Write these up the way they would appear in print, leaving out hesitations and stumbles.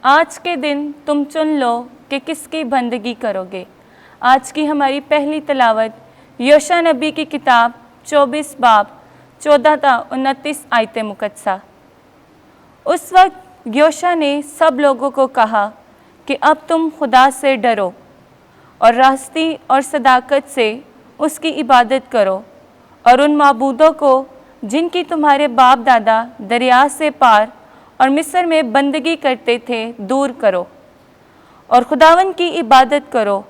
آج کے دن تم چن لو کہ کس کی بندگی کرو گے۔ آج کی ہماری پہلی تلاوت یوشع نبی کی کتاب 24 باب 14 تا 29 آیت مقدسہ۔ اس وقت یوشع نے سب لوگوں کو کہا کہ اب تم خدا سے ڈرو اور راستی اور صداقت سے اس کی عبادت کرو اور ان معبودوں کو جن کی تمہارے باپ دادا دریا سے پار اور مصر میں بندگی کرتے تھے دور کرو اور خداوند کی عبادت کرو۔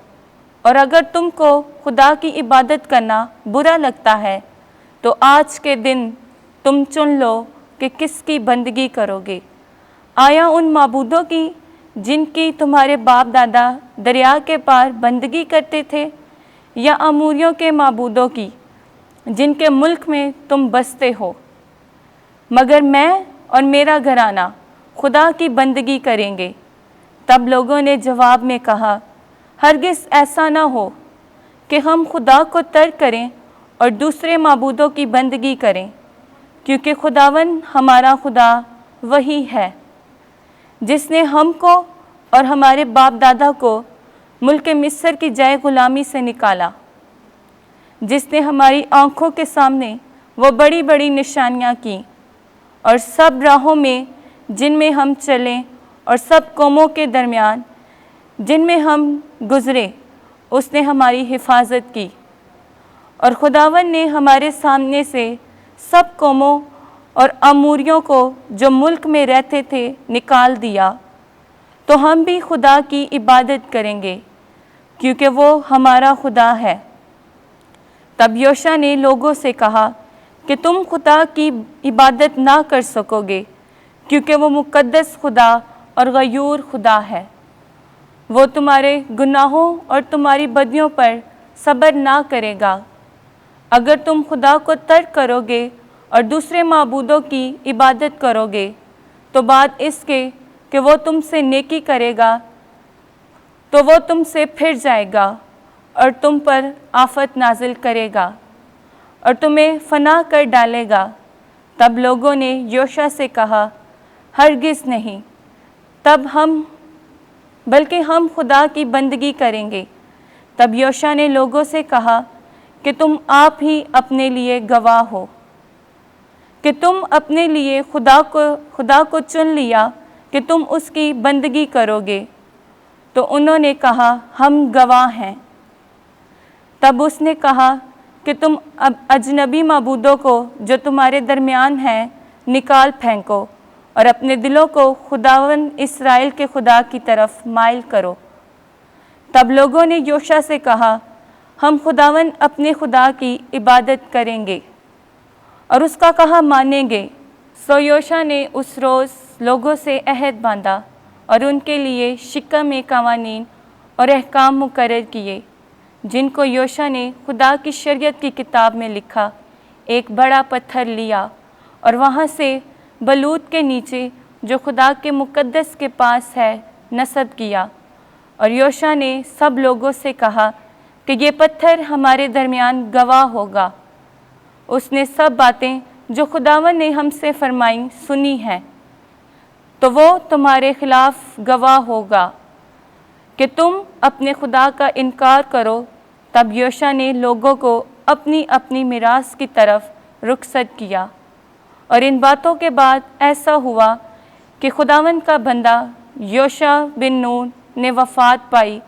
اور اگر تم کو خدا کی عبادت کرنا برا لگتا ہے تو آج کے دن تم چن لو کہ کس کی بندگی کرو گے، آیا ان معبودوں کی جن کی تمہارے باپ دادا دریا کے پار بندگی کرتے تھے، یا اموریوں کے معبودوں کی جن کے ملک میں تم بستے ہو؟ مگر میں اور میرا گھرانہ خدا کی بندگی کریں گے۔ تب لوگوں نے جواب میں کہا، ہرگز ایسا نہ ہو کہ ہم خدا کو ترک کریں اور دوسرے معبودوں کی بندگی کریں، کیونکہ خداوند ہمارا خدا وہی ہے جس نے ہم کو اور ہمارے باپ دادا کو ملک مصر کی جائے غلامی سے نکالا، جس نے ہماری آنکھوں کے سامنے وہ بڑی بڑی نشانیاں کیں، اور سب راہوں میں جن میں ہم چلیں اور سب قوموں کے درمیان جن میں ہم گزرے اس نے ہماری حفاظت کی۔ اور خداوند نے ہمارے سامنے سے سب قوموں اور اموریوں کو جو ملک میں رہتے تھے نکال دیا، تو ہم بھی خدا کی عبادت کریں گے کیونکہ وہ ہمارا خدا ہے۔ تب یوشع نے لوگوں سے کہا کہ تم خدا کی عبادت نہ کر سکو گے، کیونکہ وہ مقدس خدا اور غیور خدا ہے۔ وہ تمہارے گناہوں اور تمہاری بدیوں پر صبر نہ کرے گا۔ اگر تم خدا کو ترک کرو گے اور دوسرے معبودوں کی عبادت کرو گے تو بعد اس کے کہ وہ تم سے نیکی کرے گا تو وہ تم سے پھر جائے گا اور تم پر آفت نازل کرے گا اور تمہیں فنا کر ڈالے گا۔ تب لوگوں نے یوشع سے کہا، ہرگز نہیں، بلکہ ہم خدا کی بندگی کریں گے۔ تب یوشع نے لوگوں سے کہا کہ تم آپ ہی اپنے لیے گواہ ہو کہ تم اپنے لیے خدا کو چن لیا کہ تم اس کی بندگی کرو گے۔ تو انہوں نے کہا، ہم گواہ ہیں۔ تب اس نے کہا کہ تم اجنبی معبودوں کو جو تمہارے درمیان ہیں نکال پھینکو اور اپنے دلوں کو خداوند اسرائیل کے خدا کی طرف مائل کرو۔ تب لوگوں نے یوشع سے کہا، ہم خداوند اپنے خدا کی عبادت کریں گے اور اس کا کہا مانیں گے۔ سو یوشع نے اس روز لوگوں سے عہد باندھا اور ان کے لیے شکم میں قوانین اور احکام مقرر کیے، جن کو یوشع نے خدا کی شریعت کی کتاب میں لکھا۔ ایک بڑا پتھر لیا اور وہاں سے بلوت کے نیچے جو خدا کے مقدس کے پاس ہے نصب کیا، اور یوشع نے سب لوگوں سے کہا کہ یہ پتھر ہمارے درمیان گواہ ہوگا۔ اس نے سب باتیں جو خداوند نے ہم سے فرمائیں سنی ہیں، تو وہ تمہارے خلاف گواہ ہوگا کہ تم اپنے خدا کا انکار کرو۔ تب یوشع نے لوگوں کو اپنی اپنی میراث کی طرف رخصت کیا۔ اور ان باتوں کے بعد ایسا ہوا کہ خداوند کا بندہ یوشع بن نون نے وفات پائی،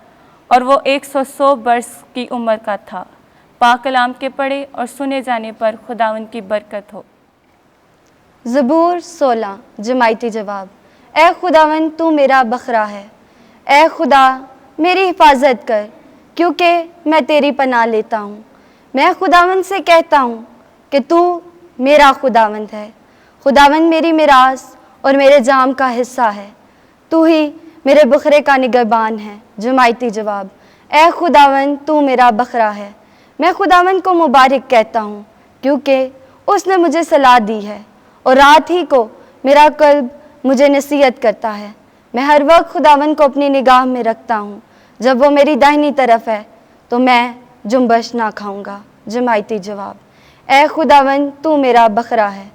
اور وہ 100 برس کی عمر کا تھا۔ پاک کلام کے پڑھے اور سنے جانے پر خداوند کی برکت ہو۔ زبور 16 جماعتی جواب۔ اے خداوند تو میرا بکھرا ہے، اے خدا میری حفاظت کر، کیونکہ میں تیری پناہ لیتا ہوں۔ میں خداوند سے کہتا ہوں کہ تو میرا خداوند ہے۔ خداوند میری میراث اور میرے جام کا حصہ ہے، تو ہی میرے بکھرے کا نگہبان ہے۔ جماعتی جواب۔ اے خداوند تو میرا بکھرا ہے، میں خداوند کو مبارک کہتا ہوں، کیونکہ اس نے مجھے صلاح دی ہے، اور رات ہی کو میرا قلب مجھے نصیحت کرتا ہے۔ میں ہر وقت خداوند کو اپنی نگاہ میں رکھتا ہوں، جب وہ میری داہنی طرف ہے تو میں جنبش نہ کھاؤں گا۔ جماعتی جواب۔ اے خداوند تو میرا بکھرا ہے،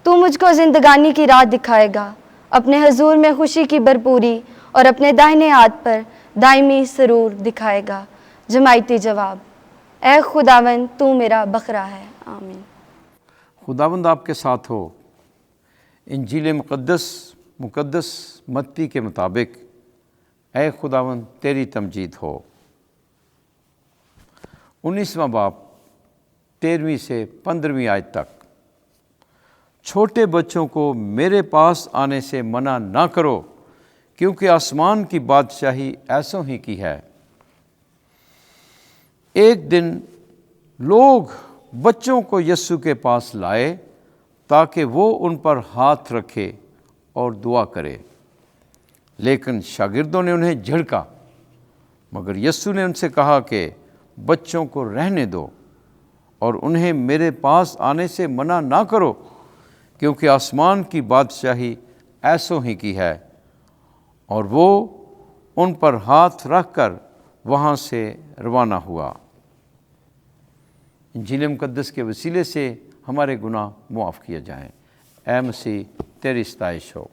تو مجھ کو زندگانی کی راہ دکھائے گا، اپنے حضور میں خوشی کی بھرپوری اور اپنے دائنے ہاتھ پر دائمی سرور دکھائے گا۔ جماعتی جواب: اے خداوند تو میرا بکرا ہے۔ آمین۔ خداوند آپ کے ساتھ ہو۔ انجیل مقدس متی کے مطابق اے خداوند تیری تمجید ہو۔ 19واں باب 13ویں سے 15ویں آیت تک۔ چھوٹے بچوں کو میرے پاس آنے سے منع نہ کرو، کیونکہ آسمان کی بادشاہی ایسوں ہی کی ہے۔ ایک دن لوگ بچوں کو یسوع کے پاس لائے تاکہ وہ ان پر ہاتھ رکھے اور دعا کرے، لیکن شاگردوں نے انہیں جھڑکا۔ مگر یسوع نے ان سے کہا کہ بچوں کو رہنے دو اور انہیں میرے پاس آنے سے منع نہ کرو، کیونکہ آسمان کی بادشاہی ایسوں ہی کی ہے۔ اور وہ ان پر ہاتھ رکھ کر وہاں سے روانہ ہوا۔ انجیل مقدس کے وسیلے سے ہمارے گناہ معاف کیے جائیں۔ اے مسیح تیری ستائش ہو۔